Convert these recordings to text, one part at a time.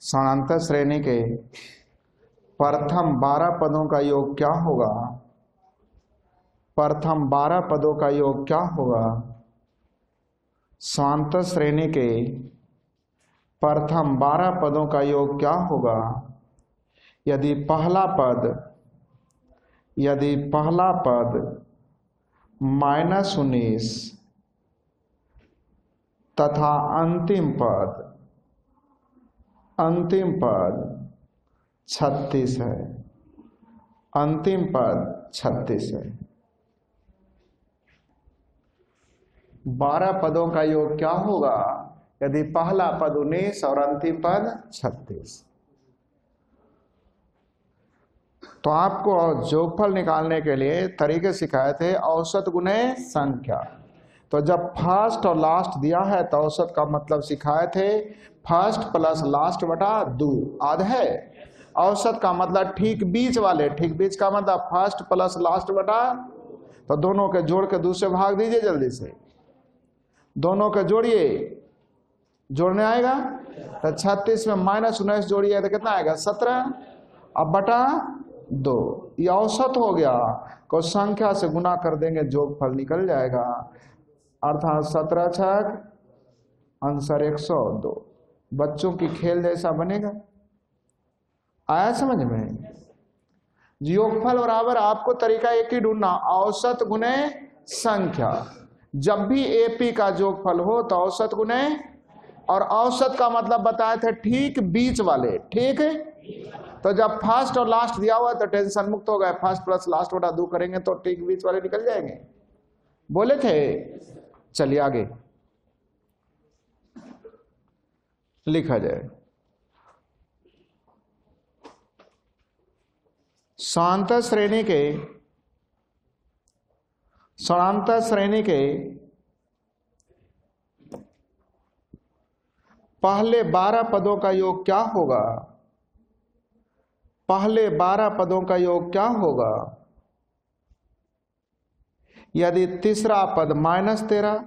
समानांतर श्रेणी के प्रथम 12 पदों का योग क्या होगा? प्रथम 12 पदों का योग क्या होगा? समांतर श्रेणी के प्रथम 12 पदों का योग क्या होगा? यदि पहला पद -19 तथा अंतिम पद 36 है। अंतिम पद 36 है। 12 पदों का योग क्या होगा यदि पहला पद 19 और अंतिम पद 36? तो आपको जोगफल निकालने के लिए तरीके सिखाए थे, औसत गुणे संख्या। तो जब फर्स्ट और लास्ट दिया है तो औसत का मतलब सिखाए थे फर्स्ट प्लस लास्ट बटा 2 आध है। औसत का मतलब ठीक बीच वाले, ठीक बीच का मतलब फर्स्ट प्लस लास्ट बटा, तो दोनों के जोड़ के 2 से भाग दीजिए जल्दी से। दोनों के जोड़िए, जोड़ने आएगा तो 36 में -19 जोड़िए तो कितना आएगा 17, अब बटा 2, ये औसत हो गया। को संख्या से गुना कर देंगे जोगफल निकल जाएगा, अर्थात 17 छक आंसर 102। बच्चों की खेल जैसा बनेगा। आया समझ में? योगफल बराबर आपको तरीका एक ही ढूंढना, औसत गुने संख्या। जब भी एपी का जोगफल हो तो औसत गुने, और औसत का मतलब बताए थे ठीक बीच वाले, ठीक है। तो जब फर्स्ट और लास्ट दिया हुआ है तो टेंशन मुक्त हो गए, फर्स्ट प्लस लास्ट बटा 2 करेंगे तो ठीक बीच वाले निकल जाएंगे, बोले थे। चलिए आगे लिखा जाए। समांतर श्रेणी के पहले 12 पदों का योग क्या होगा? पहले 12 पदों का योग क्या होगा यदि तीसरा पद -13,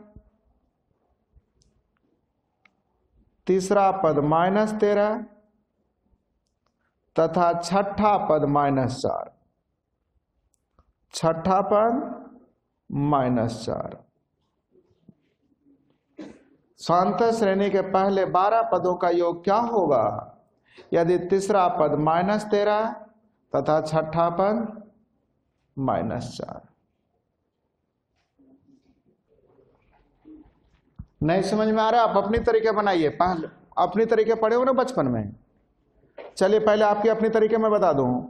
तीसरा पद -13 तथा छठा पद -4, छठा पद -4। समांतर श्रेणी के पहले 12 पदों का योग क्या होगा यदि तीसरा पद -13 तथा छठा पद -4? नहीं समझ में आ रहा? आप अपनी तरीके बनाइए, पहले अपनी तरीके पढ़े हो ना बचपन में। चलिए पहले आपकी अपनी तरीके में बता दूं।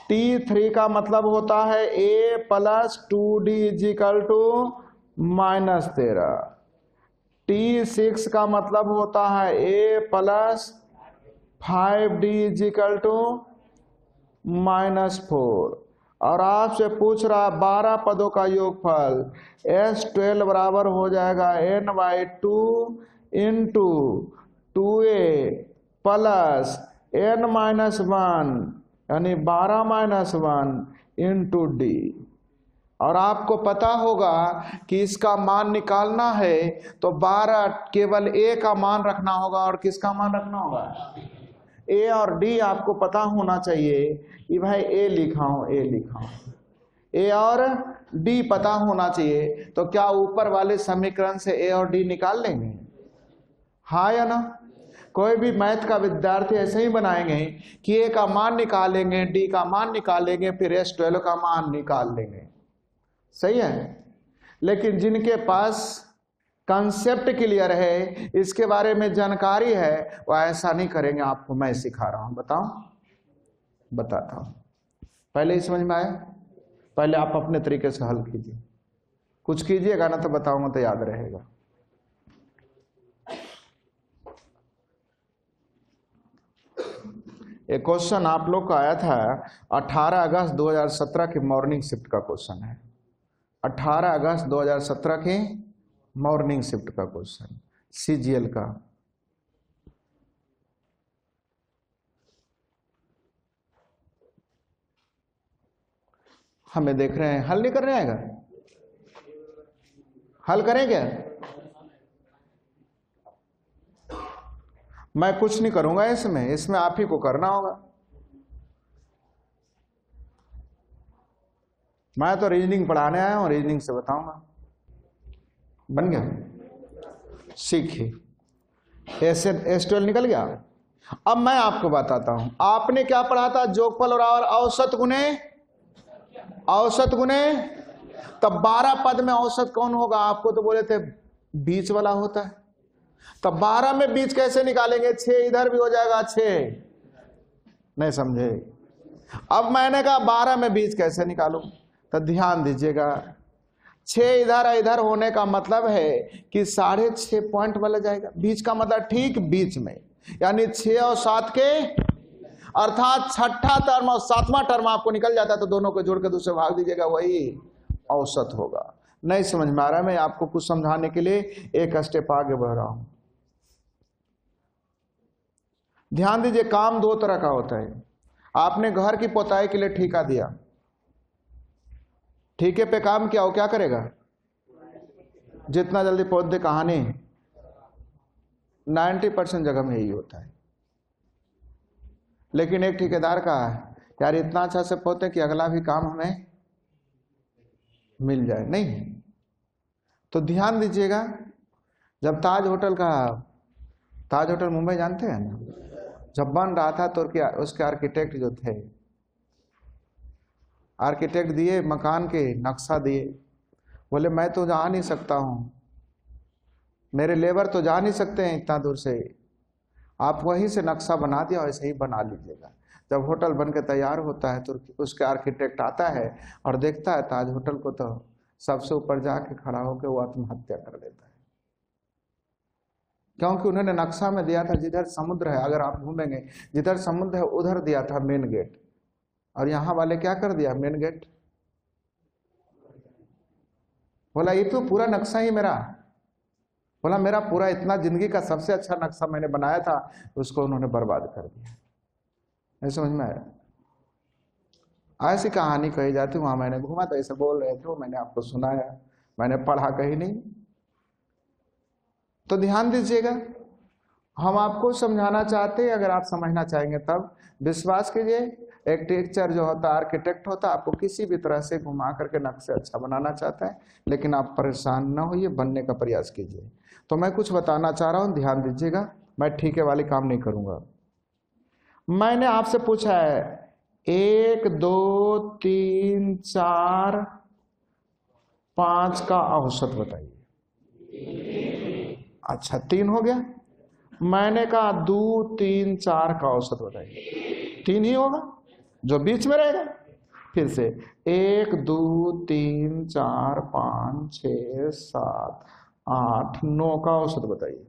T3 का मतलब होता है A + 2D = -13। T6 का मतलब होता है A + 5D = -4। और आपसे पूछ रहा 12 पदों का योगफल, S12 बराबर हो जाएगा n/2 × 2a + n-1 यानी 12-1 × d। और आपको पता होगा कि इसका मान निकालना है तो 12 केवल a का मान रखना होगा, और किसका मान रखना होगा? A और D आपको पता होना चाहिए कि भाई A लिखा हूं, A लिखा हूं, A और D पता होना चाहिए। तो क्या ऊपर वाले समीकरण से A और D निकाल लेंगे? हाँ या ना? कोई भी मैथ का विद्यार्थी ऐसे ही बनाएंगे कि A का मान निकालेंगे, D का मान निकालेंगे, फिर S12 का मान निकाल लेंगे, सही है। लेकिन जिनके पास कंसेप्ट क्लियर है, इसके बारे में जानकारी है, वो ऐसा नहीं करेंगे। आपको मैं सिखा रहा हूं, बताता हूं। पहले ही समझ में आया? पहले आप अपने तरीके से हल कीजिए, कुछ कीजिएगा ना तो बताऊंगा तो याद रहेगा। एक क्वेश्चन आप लोग का आया था 18 अगस्त 2017 की मॉर्निंग शिफ्ट का क्वेश्चन है। 18 अगस्त 2017 की मॉर्निंग शिफ्ट का क्वेश्चन, CGL का। हमें देख रहे हैं, हल नहीं करने आएगा? हल करें क्या? मैं कुछ नहीं करूंगा इसमें आप ही को करना होगा। मैं तो रीजनिंग पढ़ाने आया हूं, रीजनिंग से बताऊंगा। बन गया? सीखिए। S12 निकल गया। अब मैं आपको बताता हूं, आपने क्या पढ़ा था? जोगफल और औसत गुने तब 12 पद में औसत कौन होगा? आपको तो बोले थे बीच वाला होता है। तब 12 में बीच कैसे निकालेंगे? 6 इधर भी हो जाएगा, 6 नहीं समझे? अब मैंने कहा 12 में बीच कैसे निकालूं? तो ध्यान दीजिएगा, 6 इधर होने का मतलब है कि 6.5 पॉइंट वाला जाएगा। बीच का मतलब ठीक बीच में, यानी 6 और 7 के, अर्थात छठा टर्म और 7वां टर्म आपको निकल जाता है, तो दोनों को जोड़ के दूसरे भाग दीजिएगा, वही औसत होगा। नहीं समझ में आ रहा है? मैं आपको कुछ समझाने के लिए एक स्टेप आगे बढ़ रहा हूं। ध्यान दीजिए, काम 2 तरह का होता है। आपने घर की पोताई के लिए ठेका दिया, ठेके पे काम किया, वो क्या करेगा? जितना जल्दी पहुंच दे। कहानी 90% जगह में यही होता है। लेकिन एक ठेकेदार का यार इतना अच्छा से पहुंचे कि अगला भी काम हमें मिल जाए, नहीं। तो ध्यान दीजिएगा, जब ताज होटल मुंबई जानते हैं ना, जब बन रहा था तो उसके आर्किटेक्ट जो थे, आर्किटेक्ट दिए मकान के नक्शा दिए, बोले मैं तो जा नहीं सकता हूं, मेरे लेबर तो जा नहीं सकते हैं इतना दूर से, आप वहीं से नक्शा बना दिया, वैसे ही बना लीजिएगा। जब होटल बन के तैयार होता है तो उसके आर्किटेक्ट आता है और देखता है ताज होटल को, तो सबसे ऊपर जाके खड़ा होकर वो आत्महत्या कर लेता है। क्योंकि उन्होंने नक्शा में दिया था जिधर समुद्र है, अगर आप घूमेंगे जिधर समुद्र है उधर दिया था मेन गेट, और यहां वाले क्या कर दिया? Main gate. बोला ये तो पूरा नक्शा ही मेरा, बोला मेरा पूरा इतना जिंदगी का सबसे अच्छा नक्शा मैंने बनाया था, उसको उन्होंने बर्बाद कर दिया। नहीं समझ में आया? ऐसी कहानी कही जाती, वहां मैंने घूमा तो ऐसे बोल रहे थे, वो मैंने आपको सुनाया, मैंने पढ़ा कहीं नहीं। तो ध्यान दीजिएगा, हम आपको समझाना चाहते हैं, अगर आप समझना चाहेंगे तब विश्वास कीजिए। एक टीचर जो होता है, आर्किटेक्ट होता है, आपको किसी भी तरह से घुमा करके नक्शे अच्छा बनाना चाहता है, लेकिन आप परेशान ना होइए, बनने का प्रयास कीजिए। तो मैं कुछ बताना चाह रहा हूं, ध्यान दीजिएगा। मैं ठीके वाली काम नहीं करूंगा। मैंने आपसे पूछा है 1 2 3 4 5 का औसत बताइए। अच्छा 3 हो गया। मैंने कहा 2 3 4 का औसत बताइए। 3 ही होगा, जो बीच में रहेगा। फिर से 1 2 3 4 5 6 7 8 9 का औसत बताइए।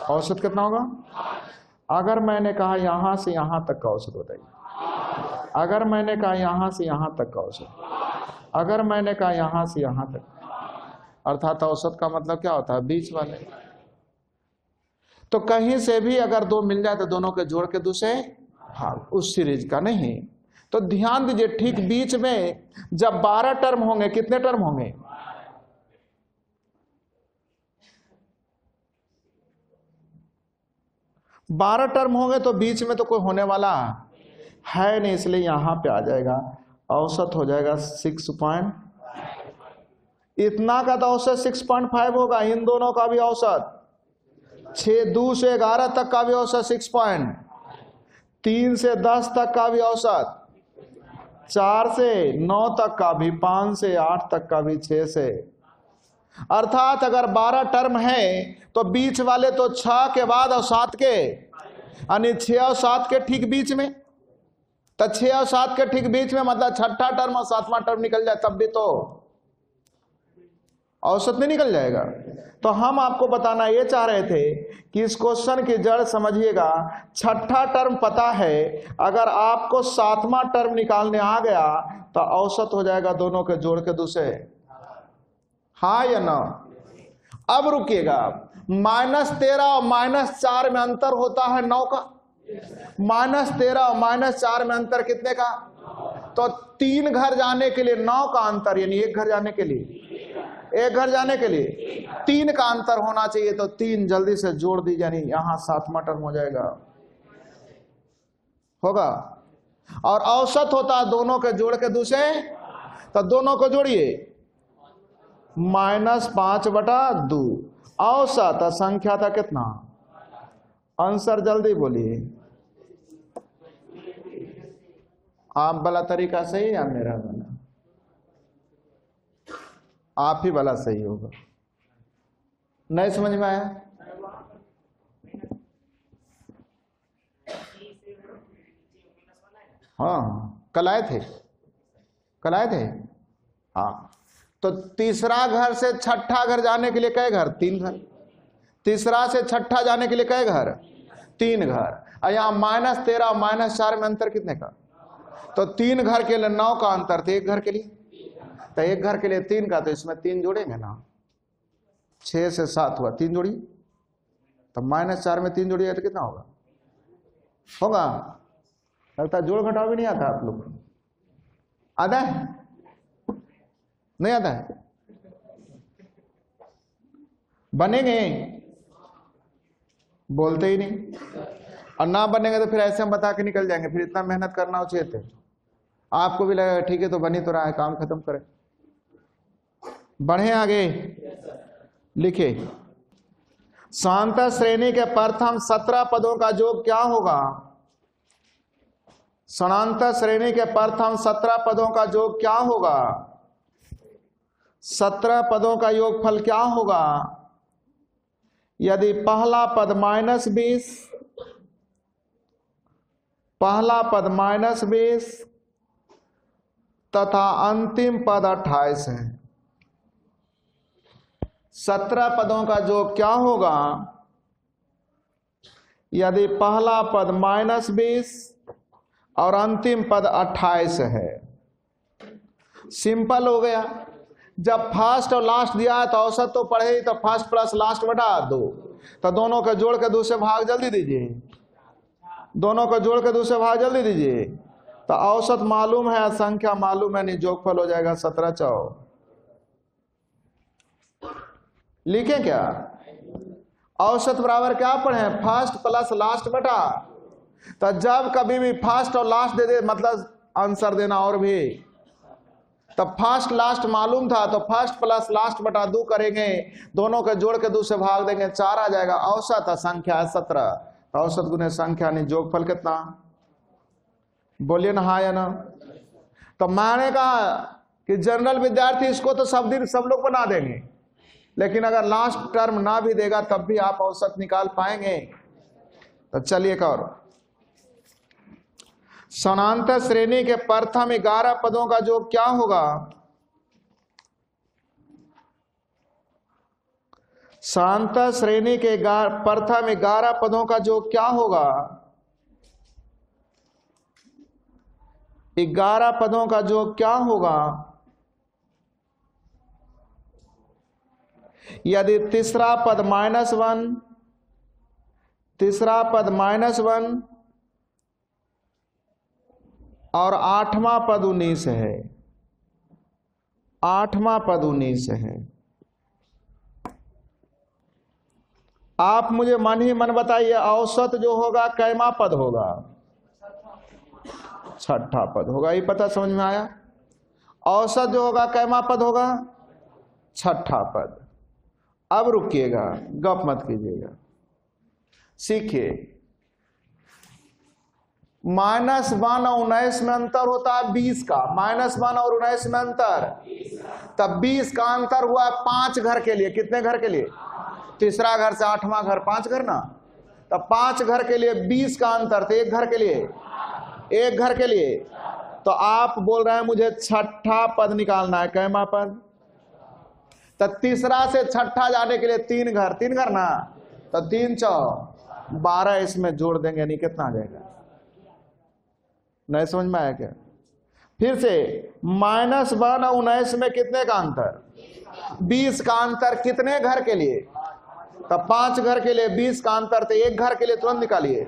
औसत कितना होगा? अगर मैंने कहा यहां से यहां तक का औसत बताइए। अगर मैंने कहा यहां से यहां तक का औसत। अगर मैंने कहा यहां से यहां तक, अर्थात औसत का मतलब क्या होता है? बीच वाले। तो कहीं से भी अगर 2 मिल जाए तो दोनों के जोड़ के दूसरे भाग, उस सीरीज का नहीं। तो ध्यान दीजिए, ठीक बीच में जब 12 टर्म होंगे, कितने टर्म होंगे? 12 टर्म होंगे, तो बीच में तो कोई होने वाला है नहीं, इसलिए यहां पे आ जाएगा। औसत हो जाएगा 6 इतना का तो औसत 6.5 होगा। इन दोनों का भी औसत 6 2 से 11 तक का भी औसत 6 3 से 10 तक का भी औसत, 4 से 9 तक का भी, 5 से 8 तक का भी, 6 से। अर्थात अगर 12 टर्म है तो बीच वाले तो 6 के बाद और 7 के, यानी 6 और 7 के ठीक बीच में। तो 6 और 7 के ठीक बीच में मतलब छठा टर्म और 7वां टर्म निकल जाए तब भी तो औसत नहीं निकल जाएगा। तो हम आपको बताना ये चाह रहे थे कि इस क्वेश्चन की जड़ समझिएगा। छठा टर्म पता है, अगर आपको 7वां टर्म निकालने आ गया तो औसत हो जाएगा दोनों के जोड़ के दूसरे। हाँ या ना? अब रुकिएगा, -13 और -4 में अंतर होता है 9 का। -13 और -4 में अंतर कितने का? तो 3 घर जाने के लिए 9 का अंतर, यानी 1 घर जाने के लिए एक घर जाने के लिए 3 का अंतर होना चाहिए, तो 3 जल्दी से जोड़ दी, यानी यहां 7वां टर्म हो जाएगा, होगा। और औसत होता है दोनों के जोड़ के दूसरे, तो दोनों को जोड़िए, -5/2। औसत संख्या था कितना? आंसर जल्दी बोलिए। आप वाला तरीका सही या मेरा वाला? आप ही वाला सही होगा। नहीं समझ में आया? हाँ, कल आए थे। हाँ, तो तीसरा घर से छठा घर जाने के लिए कई घर? 3 घर। तीसरा से छठा जाने के लिए कई घर? 3 घर। और यहाँ -13 -4 में अंतर कितने का? तो 3 घर के लिए 9 का अंतर थे, 1 घर के लिए, तो 1 घर के लिए 3 का, तो इसमें 3 जोड़ेंगे ना, 6 से 7 हुआ, 3 जोड़ी, तो -4 में 3 जोड़िए तो कितना होगा? लगता जोड़ घटाव भी नहीं आता आप लोग को। आता है? नहीं आता है? बनेंगे, बोलते ही नहीं। और ना बनेंगे तो फिर ऐसे हम बता के निकल जाएंगे, फिर इतना मेहनत करना उचित है। आपको भी लगेगा ठीक है तो बनी तो रहा है, काम खत्म करें। बढ़े आगे, लिखे, शांत श्रेणी के प्रथम 17 पदों का योग क्या होगा? समांत श्रेणी के प्रथम 17 पदों का योग क्या होगा? 17 पदों का योगफल क्या होगा? यदि पहला पद -20, पहला पद -20 तथा अंतिम पद 28 है। 17 पदों का योग क्या होगा? यदि पहला पद -20 और अंतिम पद 28 है। सिंपल हो गया। जब फर्स्ट और लास्ट दिया है तो औसत तो पढ़े ही, तो फर्स्ट प्लस लास्ट बटा 2, तो दोनों का जोड़ के दूसरे भाग जल्दी दीजिए, दोनों का जोड़ के दूसरे भाग जल्दी दीजिए, तो औसत मालूम है, संख्या मालूम है, नहीं जोगफल हो जाएगा 17 4। लिखें क्या? औसत बराबर क्या पढ़े? फर्स्ट प्लस लास्ट बटा, तो जब कभी भी फर्स्ट और लास्ट दे दे मतलब आंसर देना। और भी तब फर्स्ट लास्ट मालूम था तो फर्स्ट प्लस लास्ट बटा 2 करेंगे, दोनों के जोड़ के दूसरे भाग देंगे, 4 आ जाएगा। औसत संख्या है 17, तो औसत गुने संख्या नहीं जोगफल कितना? बोलिए ना, हाँ या ना? तो मैंने कहा कि जनरल विद्यार्थी इसको तो सब दिन सब लोग बना देंगे, लेकिन अगर लास्ट टर्म ना भी देगा तब भी आप औसत निकाल पाएंगे। तो चलिए एक और, समांतर श्रेणी के प्रथम 11 पदों का योग क्या होगा? समांतर श्रेणी के प्रथम 11 पदों का योग क्या होगा? 11 पदों का योग क्या होगा? यदि तीसरा पद -1, तीसरा पद -1 और 8वां पद 19 है, 8वां पद 19 है। आप मुझे मन ही मन बताइए, औसत जो होगा कैमा पद होगा? छठा पद होगा। ये पता समझ में आया? औसत जो होगा कैमा पद होगा? छठा पद। अब रुकिएगा, गप मत कीजिएगा, सीखिए। -1 और 19 में अंतर होता है 20 का, -1 और 19 में अंतर, तब 20 का अंतर हुआ 5 घर के लिए। कितने घर के लिए? तीसरा घर से 8वां घर, 5 घर ना, तब 5 घर के लिए 20 का अंतर, तो 1 घर के लिए, 1 घर के लिए। तो आप बोल रहे हैं मुझे छठा पद निकालना है, कैमा पद? तो तीसरा से छठा जाने के लिए 3 घर, 3 घर ना, तो 3 4 12 इसमें जोड़ देंगे, नहीं कितना आ जाएगा? नहीं समझ में आया क्या? फिर से -1 और 19 में कितने का अंतर? 20 का अंतर। कितने घर के लिए? तो 5 घर के लिए 20 का अंतर, तो 1 घर के लिए तुरंत निकालिए,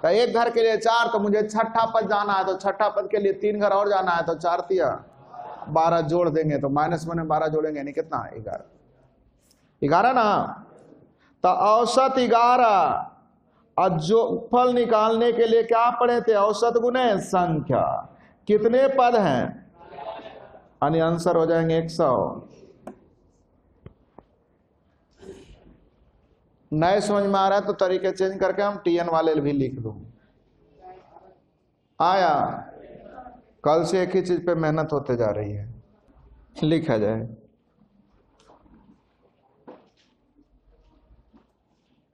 तो 1 घर के लिए 4, तो मुझे छठा पद जाना है, तो छठा पद के लिए 3 घर और जाना है, तो 4 3 12 जोड़ देंगे तो -1 में 12 जोड़ेंगे यानी कितना, 11, 11 ना। तो औसत 11 और जोगफल निकालने के लिए क्या पढ़े थे, औसत गुने संख्या। कितने पद हैं, यानी आंसर हो जाएंगे 100। नए समझ में आ रहा है तो तरीके चेंज करके हम TN वाले भी लिख दो। आया, कल से एक ही चीज पे मेहनत होते जा रही है, लिखा जाए।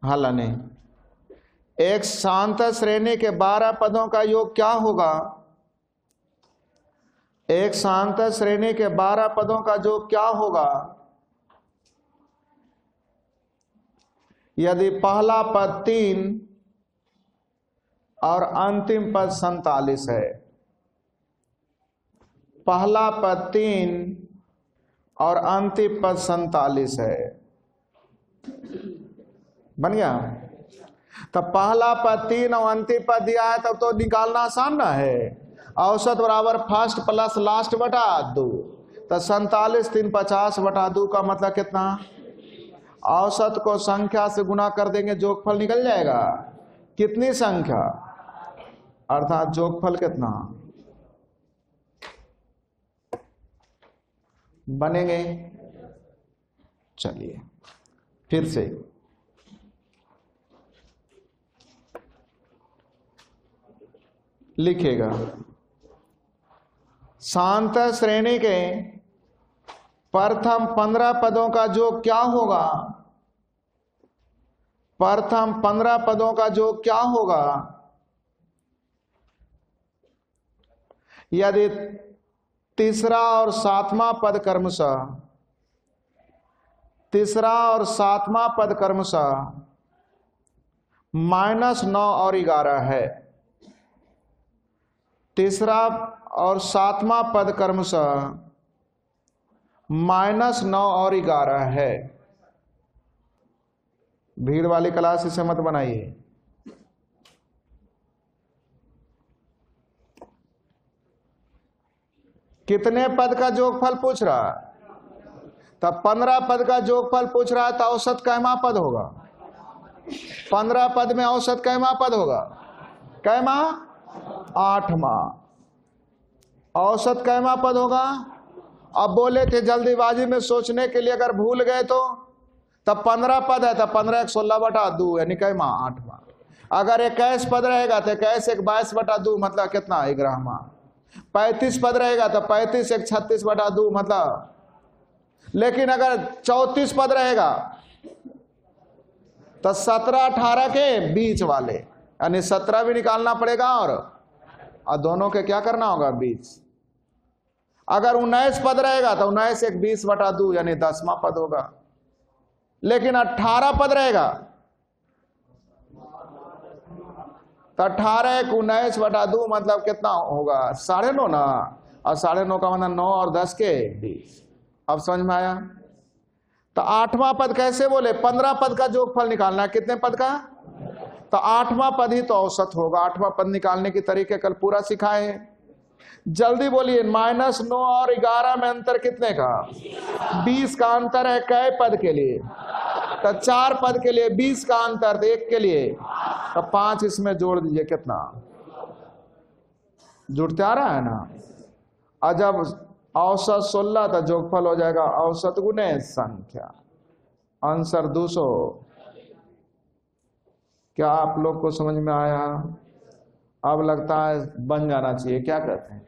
हालांकि एक शांत श्रेणी के 12 पदों का योग क्या होगा, एक शांत श्रेणी के 12 पदों का योग क्या होगा यदि पहला पद 3 और अंतिम पद 47 है। पहला पद 3 और अंतिम पद 47 है, बन गया। तो पहला पद 3 और अंतिम पद दिया है, तब तो निकालना आसान ना है। औसत बराबर फर्स्ट प्लस लास्ट बटा 2, तो 47 3 50 बटा 2 का मतलब कितना, औसत को संख्या से गुना कर देंगे, जोगफल निकल जाएगा। कितनी संख्या, अर्थात जोगफल कितना बनेंगे। चलिए फिर से लिखिएगा। शांत श्रेणी के प्रथम 15 पदों का योग क्या होगा, प्रथम 15 पदों का योग क्या होगा यदि तीसरा और सातवां पद क्रमशः, तीसरा और सातवां पद क्रमशः -9 और 11 है। तीसरा और सातवां पद क्रमशः -9 और 11 है। भीड़ वाली क्लास इसे मत बनाइए। कितने पद का जोगफल पूछ रहा है, तब 15 पद का जोगफल पूछ रहा है, तो औसत कैमा पद होगा। 15 पद में औसत कैमा पद होगा, कैमा 8वां। औसत कैमा पद होगा। अब बोले थे जल्दीबाजी में सोचने के लिए, अगर भूल गए तो तब 15 पद है, तब 15 1 16 बटा 2 यानी कैमा 8वां। अगर 21 पद रहेगा तो 21 1 22 बटा 2 मतलब कितना, 11वां। 35 पद रहेगा तो 35 1 36 बटा 2 मतलब। लेकिन अगर 34 पद रहेगा तो 17 18 के बीच वाले, यानी 17 भी निकालना पड़ेगा और दोनों के क्या करना होगा, बीच। अगर 19 पद रहेगा तो 19 1 20 बटा 2 यानी 10वां पद होगा। लेकिन 18 पद रहेगा तो 18 1 19 बटा 2 मतलब कितना होगा, 9.5 ना। और 9.5 का मतलब 9 और 10 के 20। अब समझ में आया। तो 8वां पद कैसे बोले, 15 पद का जोगफल निकालना है। कितने पद का, तो 8वां पद ही तो औसत होगा। 8वां पद निकालने की तरीके कल पूरा सिखाए। जल्दी बोलिए, -9 और 11 में अंतर कितने का, 20 का अंतर है। कै पद के लिए, तो 4 पद के लिए 20 का अंतर, तो 1 के लिए तो 5 इसमें जोड़ दीजिए, कितना जुड़ते आ रहा है ना। और जब औसत 16 तो जोगफल हो जाएगा औसत गुने संख्या। आंसर 200। क्या आप लोग को समझ में आया। अब लगता है बन जाना चाहिए, क्या कहते हैं।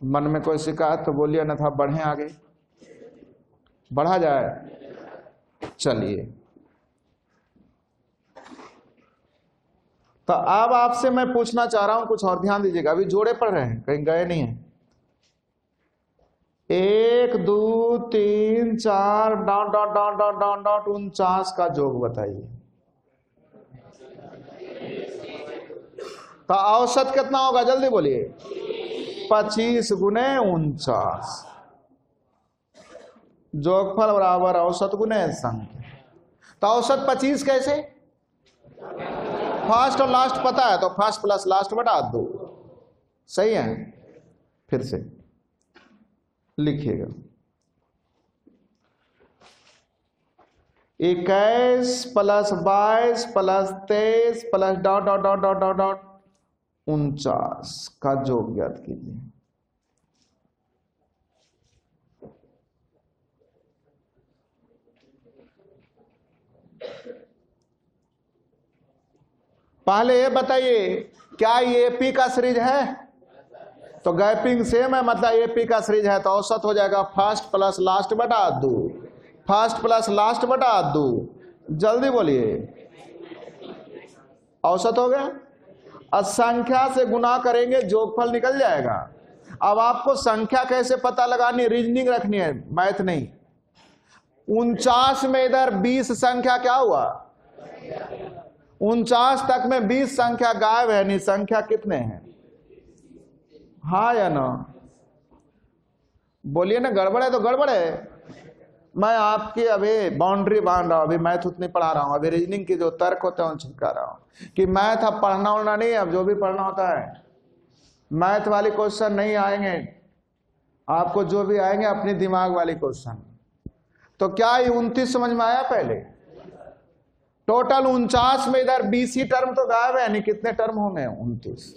मन में कोई शिकायत तो बोलिए, न था बढ़े आगे, बढ़ा जाए। चलिए, तो अब आपसे मैं पूछना चाह रहा हूं, कुछ और ध्यान दीजिएगा। अभी जोड़े पढ़ रहे हैं, कहीं गए नहीं हैं। 1 2 3 4 dot dot dot dot dot dot 49 का जोग बताइए। तो औसत कितना होगा, जल्दी बोलिए। 25 गुने 49। जोगफल बराबर औसत गुने संख्या। तो औसत 25 कैसे, फर्स्ट और लास्ट पता है तो फर्स्ट प्लस लास्ट बटा 2, सही है। फिर से लिखिएगा। 21 plus 22 plus 23 plus dot dot dot dot dot dot 49 का योग ज्ञात कीजिए। पहले ये बताइए, क्या ये एपी का सीरीज है? तो गैपिंग सेम है, मतलब एपी का सीरीज है, तो औसत हो जाएगा फर्स्ट प्लस लास्ट बटा 2, फर्स्ट प्लस लास्ट बटा 2। जल्दी बोलिए, औसत हो गया। अब संख्या से गुना करेंगे, जोगफल निकल जाएगा। अब आपको संख्या कैसे पता लगानी, रीजनिंग रखनी है, मैथ नहीं। 49 में इधर 20 संख्या क्या हुआ? 49 तक में 20 संख्या गायब है, नहीं संख्या कितने हैं? हाँ या ना? बोलिए ना, गड़बड़ है तो गड़बड़ है। मैं आपकी अभी बाउंड्री बांध रहा हूं, अभी मैथ उतनी पढ़ा रहा हूं, अभी रीजनिंग के जो तर्क होते हैं उन चिपका रहा हूं कि मैथ अब पढ़ना उड़ना नहीं, अब जो भी पढ़ना होता है मैथ वाले क्वेश्चन नहीं आएंगे आपको, जो भी आएंगे अपने दिमाग वाले क्वेश्चन। तो क्या ये 29 समझ में आया? पहले टोटल 49 में इधर 20 ही टर्म तो गायब है, नहीं कितने टर्म होंगे? 29।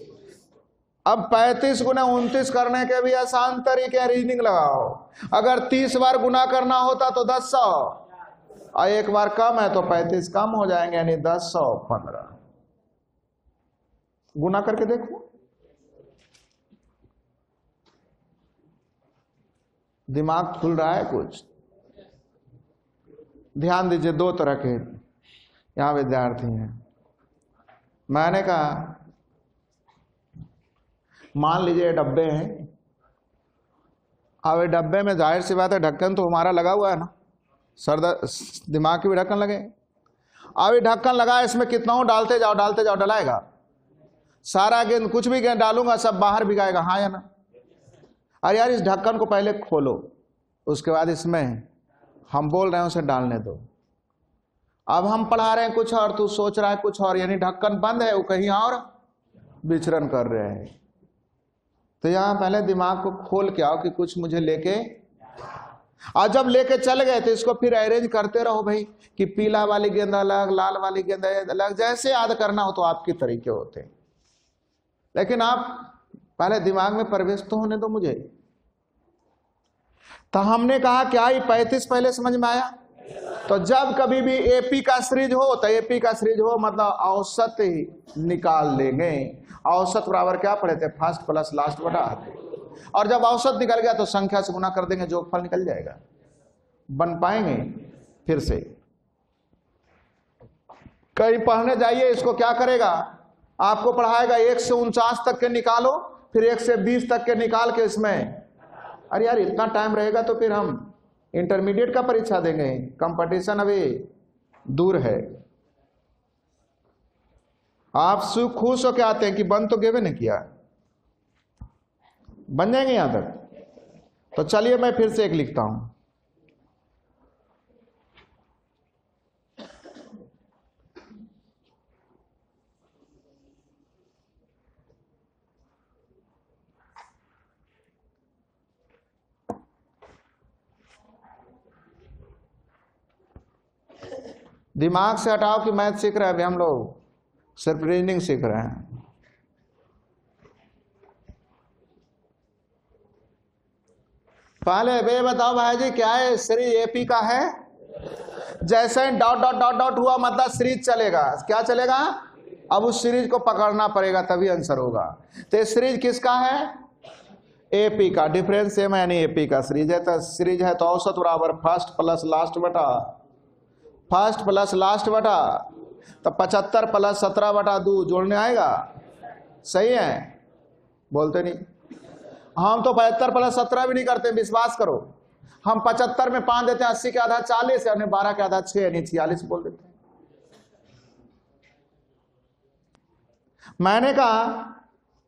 अब 35 गुना 29 करने के भी आसान तरीके, रीजनिंग लगाओ। अगर 30 बार गुना करना होता तो 1000, और एक बार कम है तो 35 कम हो जाएंगे, यानी 1015। गुना करके देखो, दिमाग खुल रहा है कुछ। ध्यान दीजिए, दो तरह के यहां विद्यार्थी हैं। मैंने कहा मान लीजिए डब्बे हैं, अब डब्बे में जाहिर सी बात है ढक्कन तो हमारा लगा हुआ है ना, दिमाग की भी ढक्कन लगे। अब ये ढक्कन लगा, इसमें कितना हो डालते जाओ डालते जाओ, डलाएगा सारा गेंद, कुछ भी गेंद डालूंगा सब बाहर बिगाएगा, हाँ या ना? अरे यार इस ढक्कन को पहले खोलो, उसके बाद इसमें हम बोल रहे हैं उसे डालने दो। अब हम पढ़ा रहे हैं कुछ और, तू सोच रहा है कुछ और, यानी ढक्कन बंद है, वो कहीं और विचरण कर रहे हैं। तो यहां पहले दिमाग को खोल के आओ कि कुछ मुझे लेके, और जब लेके चल गए तो इसको फिर अरेंज करते रहो भाई, कि पीला वाली गेंद अलग, लाल वाली गेंद अलग, जैसे याद करना हो तो आपके तरीके होते हैं। लेकिन आप पहले दिमाग में प्रवेश तो होने दो मुझे। तो हमने कहा क्या ये 35 पहले समझ में आया? तो जब कभी भी एपी का सीरीज हो, तो एपी का सीरीज हो मतलब औसत ही निकाल लेंगे। औसत बराबर क्या पढ़े थे? फर्स्ट प्लस लास्ट बटा 8। और जब औसत निकल गया तो संख्या से गुना कर देंगे, जोगफल निकल जाएगा। बन पाएंगे? फिर से कहीं पढ़ने जाइए, इसको क्या करेगा? आपको पढ़ाएगा 1 से 49 तक के निकालो, फिर 1 से 20 तक के निकाल के इसमें, अरे यार इतना टाइम रहेगा तो फिर हम इंटरमीडिएट का परीक्षा देंगे, कंपटीशन अभी दूर है। आप खुश हो के आते हैं कि बन तो गेवे नहीं किया, बन जाएंगे यहां तक। तो चलिए मैं फिर से एक लिखता हूं। दिमाग से हटाओ कि मैथ सीख रहे हैं, अभी हम लोग सिर्फ रीजनिंग सीख रहे हैं। पहले वे बताओ भाई जी, क्या है सीरीज एपी का है? जैसे डॉट डॉट डॉट डॉट हुआ मतलब सीरीज चलेगा, क्या चलेगा? अब उस सीरीज को पकड़ना पड़ेगा तभी आंसर होगा। तो सीरीज किसका है? एपी का। डिफरेंस सेम है, यानी एपी का सीरीज है। तो सीरीज है तो औसत बराबर फर्स्ट प्लस लास्ट बटा, फर्स्ट प्लस लास्ट बटा, तो 75 प्लस 17 बटा 2 जोड़ने आएगा। सही है? बोलते नहीं। हम तो 75 प्लस 17 भी नहीं करते, विश्वास करो। हम 75 में 5 देते हैं, 80 के आधा 40 है, 12 के आधा 6 यानी 46 बोल देते हैं। मैंने कहा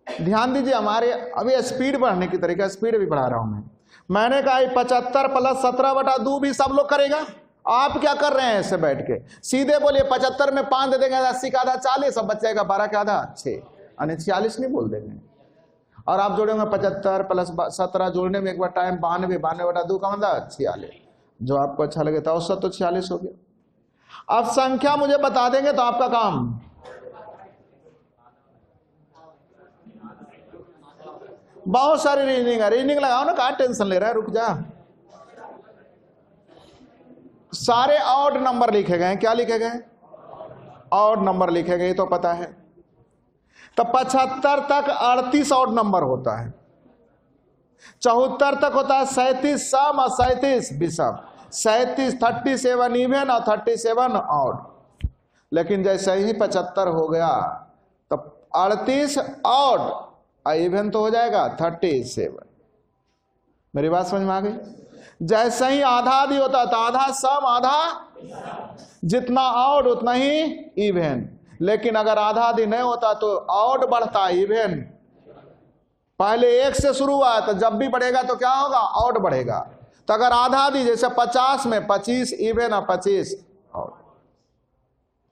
ध्यान दीजिए, हमारे अभी स्पीड बढ़ने की तरीका, स्पीड भी बढ़ा रहा हूं मैंने कहा 75 प्लस 17 बटा 2 भी सब लोग करेगा। आप क्या कर रहे हैं ऐसे बैठ के? सीधे बोलिए 75 में 5 दे देंगे, 80 का आधा 40, अब बच जाएगा 12 का आधा 6, यानी 46 नहीं बोल देंगे। और आप जोड़ेंगे 75 प्लस 17, जोड़ने में एक बार टाइम 92, 92/2 का मतलब 46, जो आपको अच्छा लगे। तो औसत तो 46 हो गया। अब संख्या मुझे बता देंगे तो आपका काम। बहुत सारी रीजनिंग है, रीजनिंग लगाओ ना, कहा टेंशन ले रहा है, रुक जा। सारे ऑड नंबर लिखे गए। क्या लिखे गए? ऑड नंबर लिखे गए, तो पता है। तो 75 तक 38 ऑड नंबर होता है, 74 तक होता है 37 सम और 37 विषम, 37 37 इवन और 37 ऑड। लेकिन जैसे ही 75 हो गया तो 38 ऑड इवन तो हो जाएगा 37। मेरी बात समझ में आ गई? जैसे ही आधा आधी होता तो आधा सम आधा, जितना ऑड उतना ही इवन। लेकिन अगर आधा आधी नहीं होता तो ऑड बढ़ता इवन। पहले 1 से शुरू हुआ तो जब भी बढ़ेगा तो क्या होगा? ऑड बढ़ेगा। तो अगर आधा आधी जैसे 50 में 25 इवन और 25 ऑड,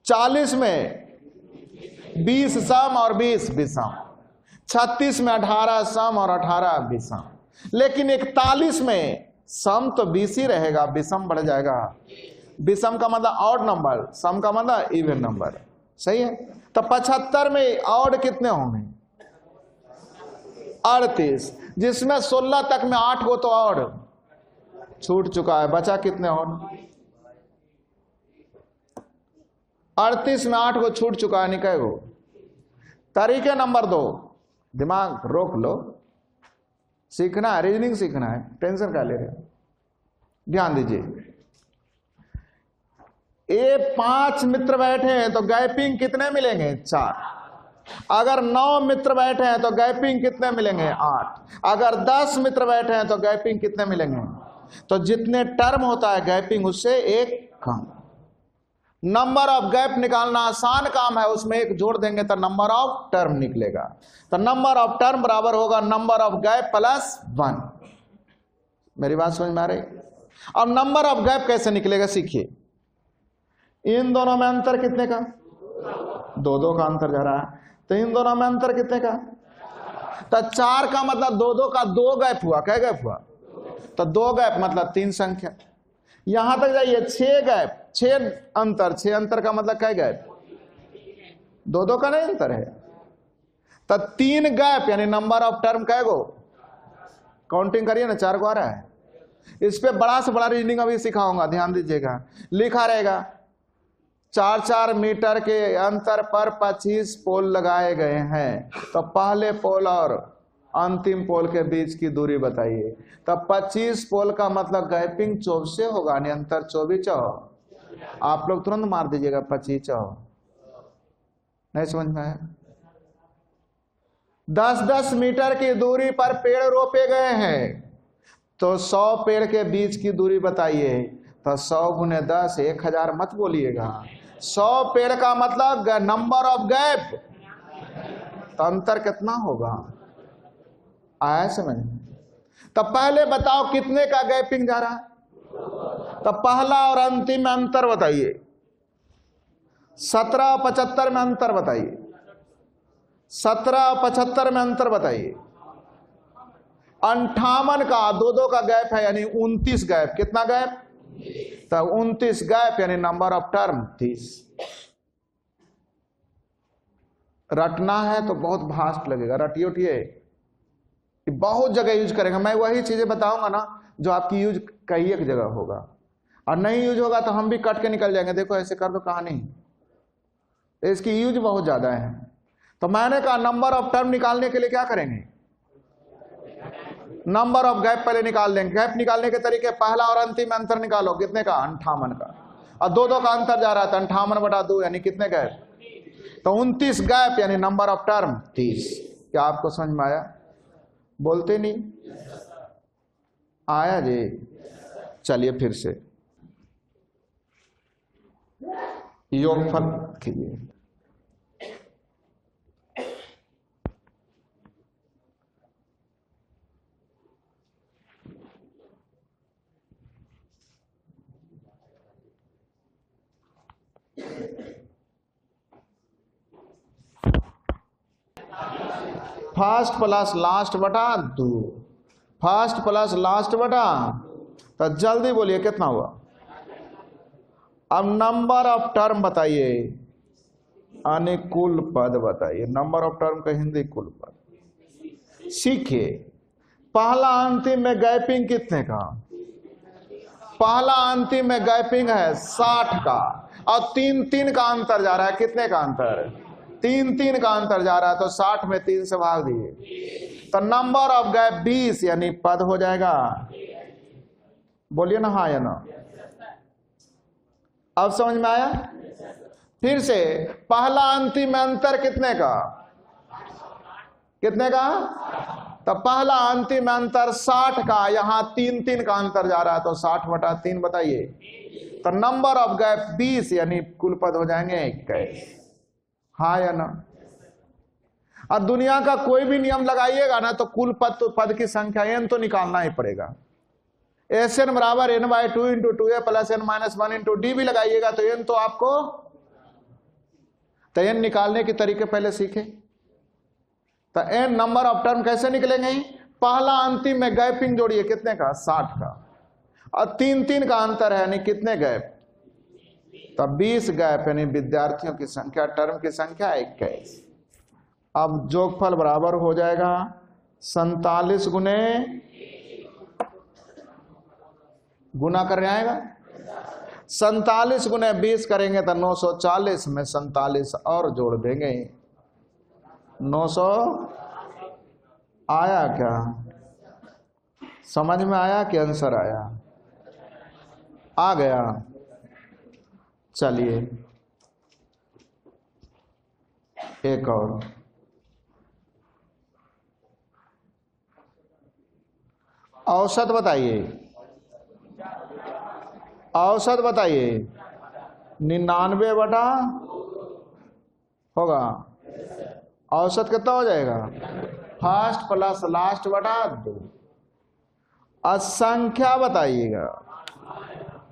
40 में 20 सम और 20 विषम, 36 में 18 सम और 18 विषम। लेकिन 41 में सम तो 20 ही रहेगा, विषम बढ़ जाएगा। विषम का मतलब ऑड नंबर, सम का मतलब इवन नंबर। सही है? तो 75 में ऑड कितने होंगे? 38, जिसमें 16 तक में 8 को तो ऑड छूट चुका है, बचा कितने ऑड? 38 में 8 को छूट चुका है, निकल गो। तरीके नंबर 2, दिमाग रोक लो, सीखना है, रीजनिंग सीखना है, टेंशन क्या ले रहे हैं? ध्यान दीजिए। ये 5 मित्र बैठे हैं तो गैपिंग कितने मिलेंगे? 4। अगर 9 मित्र बैठे हैं तो गैपिंग कितने मिलेंगे? 8। अगर 10 मित्र बैठे हैं तो गैपिंग कितने मिलेंगे? तो जितने टर्म होता है गैपिंग उससे एक कम। नंबर ऑफ गैप निकालना आसान काम है, उसमें एक जोड़ देंगे तो नंबर ऑफ टर्म निकलेगा। तो नंबर ऑफ टर्म बराबर होगा नंबर ऑफ गैप प्लस 1। मेरी बात समझ में आ रही? अब नंबर ऑफ गैप कैसे निकलेगा सीखिए। इन दोनों में अंतर कितने का? 2-2 का अंतर जा रहा है। तो इन दोनों में अंतर कितने का? तो 4 का मतलब 2-2 का 2 गैप हुआ। क्या गैप हुआ? तो 2 गैप मतलब 3 संख्या। यहां तक जाइए 6 गैप, 6 अंतर, 6 अंतर का मतलब क्या गैप? 2-2 का नहीं अंतर है। तो 3 गैप यानी नंबर ऑफ टर्म क्या गो? काउंटिंग करिए ना, 4 को आ रहा है। इस पे बड़ा से बड़ा रीजनिंग अभी सिखाऊंगा, ध्यान दीजिएगा। लिखा रहेगा 4-4 मीटर के अंतर पर 25 पोल लगाए गए हैं, तो पहले पोल और अंतिम पोल के बीच की दूरी बताइए। तो 25 पोल का मतलब गैपिंग 24 होगा, यानी अंतर 24 हो। आप लोग तुरंत मार दीजिएगा 25 हो। नहीं समझ में आया? 10-10 मीटर की दूरी पर पेड़ रोपे गए हैं, तो 100 पेड़ के बीच की दूरी बताइए। तो 100 × 10 1000 मत बोलिएगा। 100 पेड़ का मतलब नंबर ऑफ गैप, तो अंतर कितना होगा? आया समझ? तो पहले बताओ कितने का गैपिंग जा रहा है? तो पहला और अंतिम में अंतर बताइए। 17 और 75 में अंतर बताइए। 17 और 75 में अंतर बताइए। 58 का 2-2 का गैप है, यानी 29 गैप। कितना गैप? तो 29 गैप यानी नंबर ऑफ टर्म 30। रटना है तो बहुत भास्ट लगेगा, रटिए उठिए, बहुत जगह यूज करेंगे। मैं वही चीजें बताऊंगा ना जो आपकी यूज कई एक जगह होगा, और नहीं यूज होगा तो हम भी कट के निकल जाएंगे। देखो ऐसे कर दो कहानी, इसकी यूज बहुत ज्यादा है। तो मैंने कहा नंबर ऑफ टर्म निकालने के लिए क्या करेंगे? नंबर ऑफ गैप पहले निकाल लेंगे। गैप निकालने के तरीके, पहला और अंतिम अंतर निकालो। कितने का? 58 का। और 2-2 का अंतर जा रहा था, 58/2 यानी कितने गैप? तो 29 गैप यानी नंबर ऑफ टर्म 30। क्या आपको समझ में आया? बोलते नहीं आया जी? चलिए फिर से योगफल कीजिए। फर्स्ट प्लस लास्ट बटा 2, फर्स्ट प्लस लास्ट बटा, तो जल्दी बोलिए कितना हुआ। अब नंबर ऑफ टर्म बताइए, अनुकूल पद बताइए, नंबर ऑफ टर्म का हिंदी कुल पद। सीखिए, पहला अंतिम में गैपिंग कितने का, पहला अंतिम में गैपिंग है 60 का, और 3 का अंतर जा रहा है, कितने का अंतर, 3 का अंतर जा रहा है, तो 60 में 3 से भाग दिए, तो नंबर ऑफ गैप 20 यानी पद हो जाएगा। बोलिए ना हाँ या ना, अब समझ में आया। फिर से पहला अंतिम में अंतर कितने का, कितने का, तो पहला अंतिम अंतर 60 का, यहां 3 का अंतर जा रहा है, तो 60 बटा 3 बताइए, तो नंबर ऑफ गैप 20 यानी कुल पद हो जाएंगे 21। हाँ या ना। और दुनिया का कोई भी नियम लगाइएगा ना, तो कुल पद की संख्या n तो निकालना ही पड़ेगा। Sn बराबर n/2 into 2a plus n minus 1 into D भी लगाइएगा, तो n तो आपको, तो n निकालने के तरीके पहले सीखे। तो n नंबर ऑफ टर्म कैसे निकलेंगे, पहला अंतिम में गैपिंग जोड़िए, कितने का, 60 का, और 3 का अंतर है, यानी कितने गैप, तब 20 गैप, यानी विद्यार्थियों की संख्या, टर्म की संख्या 21। अब जोगफल बराबर हो जाएगा 47 गुना करने आएगा, 47 गुने 20 करेंगे तो 940 में 47 और जोड़ देंगे, 900 आया क्या, समझ में आया कि आंसर आया, आ गया। चलिए एक और, औसत बताइए, औसत बताइए, 99 बटा होगा, औसत कितना हो जाएगा, फर्स्ट प्लस लास्ट बटा 2। असंख्या बताइएगा,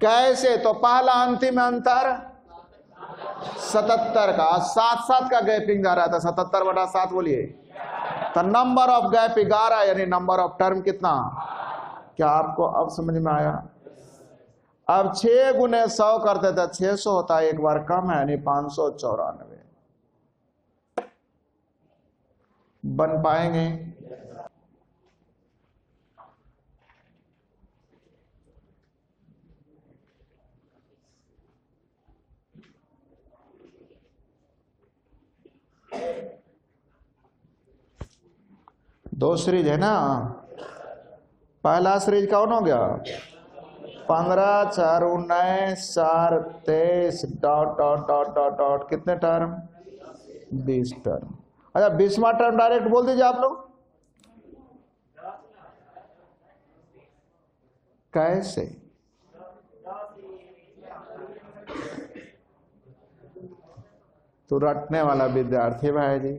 कैसे, तो पहला अंतिम अंतर 77 का, 7 का गैपिंग जा रहा था, 77 बटा 7 बोलिए, तो नंबर ऑफ गैप 11 यानी नंबर ऑफ टर्म कितना। क्या आपको अब समझ में आया। अब 6 गुने 100 करते थे 600 होता है, एक बार कम है, यानी 594 बन पाएंगे। दो सीरीज है ना, पहला सीरीज कौन हो गया, 15 4 19 4 23 dot dot dot dot dot, कितने टर्म, 20 टर्म। अच्छा 20वां टर्म डायरेक्ट बोल दीजिए आप लोग, कैसे, तो रटने वाला विद्यार्थी भाई जी,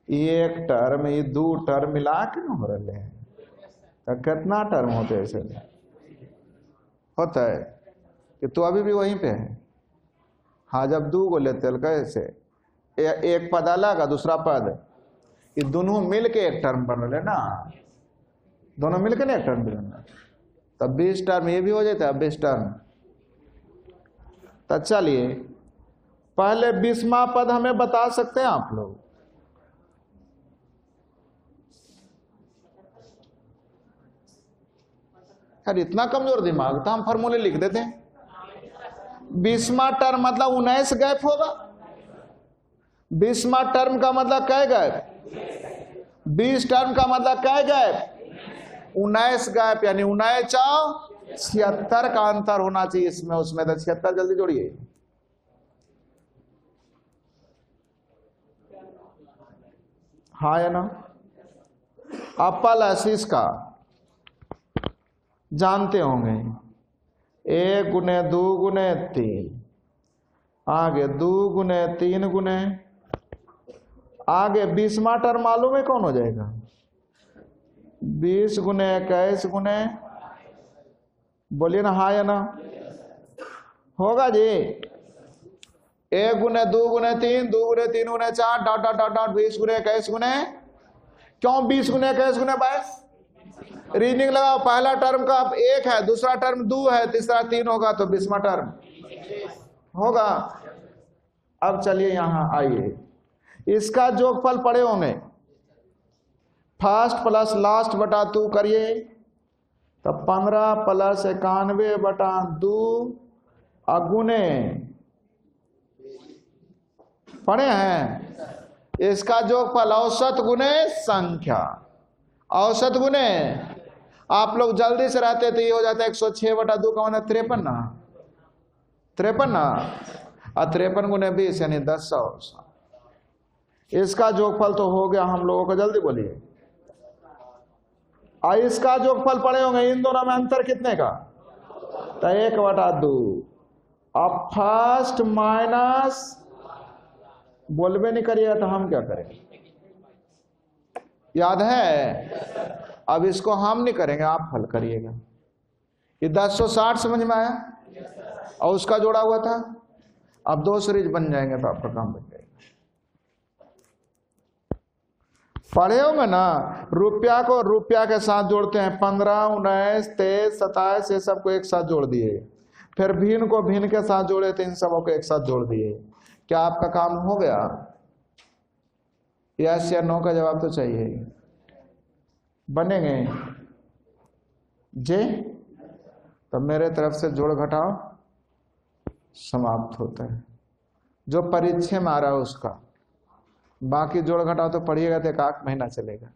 एक टर्म ये 2 टर्म मिला के न हो रहे हैं, तो कितना टर्म होते हैं, ऐसे होता है कि तू अभी भी वहीं पे है। हाँ जब 2 को लेते हैं कैसे, एक पद अलग है दूसरा पद, ये दोनों मिल के एक टर्म बन रहे ना, दोनों मिल के ना एक टर्म बन, तब 20 टर्म ये भी हो जाता है 20 टर्म। तो चलिए पहले 20वां पद हमें बता सकते हैं आप लोग, यार इतना कमजोर दिमाग था, हम फॉर्मूले लिख देते हैं। 20वां टर्म मतलब 19 गैप होगा, 20वां टर्म का मतलब कै गैप, 20 टर्म का मतलब कै गैप, 19 गैप, यानी 19 4 76 का अंतर होना चाहिए इसमें उसमें, तो 76 जल्दी जोड़िए, हाँ या ना। अपल एसिस का जानते होंगे, 1 गुने 2 गुने 3, आगे 2 गुने 3 गुने, आगे 20वां टर्म मालूम है कौन हो जाएगा, 20 गुने 21 गुने, बोलिए ना हाँ या ना, होगा जी। 1 गुने 2 गुने 3, 2 गुने 3 गुने 4 डॉट डॉट डॉट डॉट 20 गुने 21 गुने क्यों 20 गुने 21 गुने 22? रीजनिंग लगाओ, पहला टर्म का 1 है, दूसरा टर्म 2 है, तीसरा 3 होगा तो 20वां टर्म होगा। अब चलिए यहां आइए, इसका जोगफल पड़े होंगे, फर्स्ट प्लस लास्ट बटा 2 करिए तो 15 प्लस 91 बटा 2 अगुने पढ़े हैं। इसका जोगफल औसत गुने संख्या, औसत गुने, आप लोग जल्दी से रहते तो ये हो जाता है 106 बटा 2 का माना 53 ना, 53 ना, और 53 गुने 20 यानी 10 इसका जोगफल तो हो गया हम लोगों को, जल्दी बोलिए। इसका जोगफल पड़े होंगे, इन दोनों में अंतर कितने का? तो 1 बटा 2। अब फर्स्ट माइनस, बोलबे नहीं करिएगा तो हम क्या करें, याद है? अब इसको हम नहीं करेंगे, आप हल करिएगा। ये 1060 समझ में आया, और उसका जोड़ा हुआ था। अब 2 सीरीज बन जाएंगे तो आपका काम बन जाएगा। पढ़े होंगे ना, रुपया को रुपया के साथ जोड़ते हैं, 15, 19, 23, 27 ये सबको एक साथ जोड़ दिए, फिर भिन्न को भिन्न के साथ जोड़े तो इन सबों को एक साथ जोड़ दिए। क्या आपका काम हो गया? यस या नो का जवाब तो चाहिए। बनेंगे जे? तो मेरे तरफ से जोड़ घटाओ समाप्त होता है, जो परीक्षा में आ रहा है उसका। बाकी जोड़ घटाओ तो पढ़िएगा तो 1 महीना चलेगा।